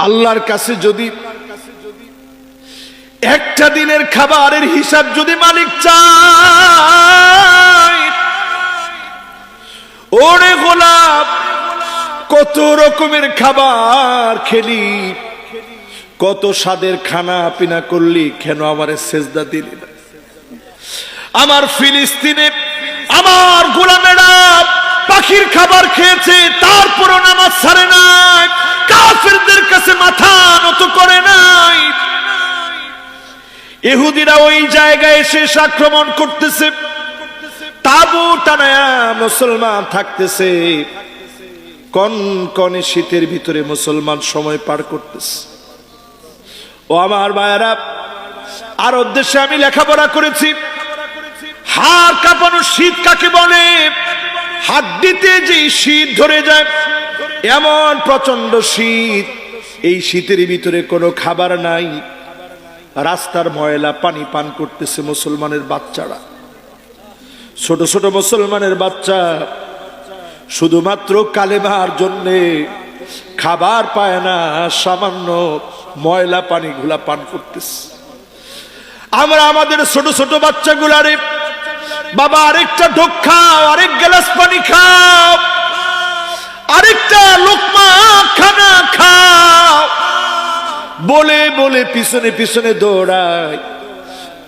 আল্লাহর কাছে যদি একটা দিনের খাবারের হিসাব যদি মালিক চায়, ওরে গোলাম কত রকমের খাবার খেলি, কত স্বাদের খানা পিনা করলি, কেন আমারে সেজদা দিলি না? আমার ফিলিস্তিনে আমার গোলামেরা পাখির খাবার খেয়েছে, তারপরও নামাজ ছাড়ে নাই, কাফেরদের কাছে মাথা নত করে নাই। ইহুদিরা ওই জায়গায় এসে আক্রমণ করতেছে, তাবু টানায়া মুসলমান থাকতেছে, কনকনে শীতের ভিতরে মুসলমান সময় পার করতেছে। ও আমার ভাইয়েরা, আরব দেশে আমি লেখাপড়া করেছি। হাড় কাঁপানো শীত কাকে বলে? হাড্ডিতে যে শীত ধরে যায়, এমন প্রচন্ড শীত। এই শীতের ভিতরে কোনো খাবার নাই, রাস্তার ময়লা পানি পান করতেছে মুসলমানের বাচ্চারা, ছোট ছোট মুসলমানের বাচ্চা, শুধুমাত্র কালেমার জন্যে খাবার পায় না, সামান্য ময়লা পানিগুলা পান করতেছে। আমরা আমাদের ছোট ছোট বাচ্চাগুলারে, বাবা আরেকটা ঢোক খাও, আরেক গ্লাস পানি খাও, আরেকটা লোকমা খানা খাও বলে বলে পিছনে পিছনে দৌড়ায়।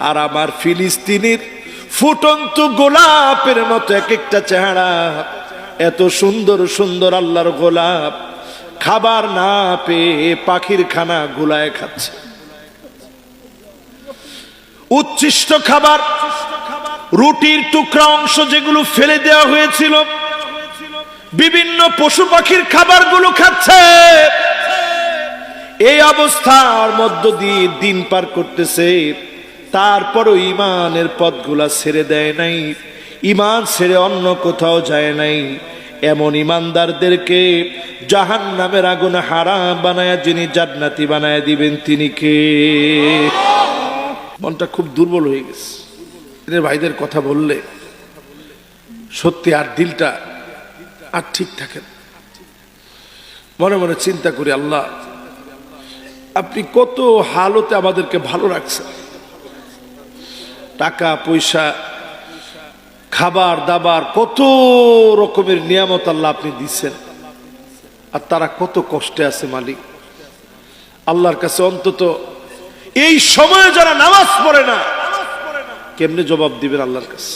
আর আমার ফিলিস্তিনের ফুটন্ত গোলাপের মতো এক একটা চেহারা, এত সুন্দর সুন্দর আল্লাহর গোলাপ, খাবার না পেয়ে পাখির খানা গুলায় খাচ্ছে। উচ্ছিষ্ট খাবার, রুটির টুকরা অংশ যেগুলো ফেলে দেওয়া হয়েছিল, বিভিন্ন পশু পাখির খাবারগুলো খাচ্ছে। এই অবস্থার মধ্য দিয়ে দিন পার করতেছে, তারপরও ইমানের পথগুলা ছেড়ে দেয় নাই, ইমান ছেড়ে অন্য কোথাও যায় নাই। এমন ইমানদারদেরকে জাহান্নামের আগুন হারাম বানায়া যিনি জান্নাতি বানায়া দিবেন, তিনি কে? মনটা খুব দুর্বল হয়ে গেছে এদের ভাইদের কথা বললে, সত্যি আর দিলটা আর ঠিক থাকে না। মনে মনে চিন্তা করি, আল্লাহ আপনি কত হালতে আমাদেরকে ভালো রাখছেন, টাকা পয়সা, খাবার দাবার, কত রকমের নিয়ামত আল্লাহ আপনি দিচ্ছেন, আর তারা কত কষ্টে আছে মালিক। আল্লাহর কাছে অন্তত এই সময়ে যারা নামাজ পড়ে না, কেমনে জবাব দিবেন আল্লাহর কাছে?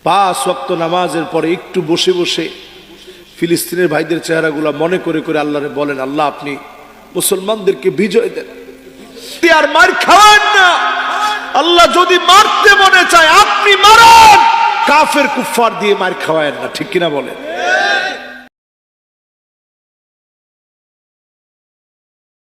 5 ওয়াক্ত নামাজের পরে একটু বসে বসে ফিলিস্তিনের ভাইদের চেহারাগুলা মনে করে করে আল্লাহরে বলেন, আল্লাহ আপনি মুসলমানদেরকে বিজয় দেন, আর মার খাওয়ান না। আল্লাহ যদি মারতে মনে চায় আপনি মারান, কাফের কুফার দিয়ে মার খাওয়ায়েন না, ঠিক কিনা বলেন?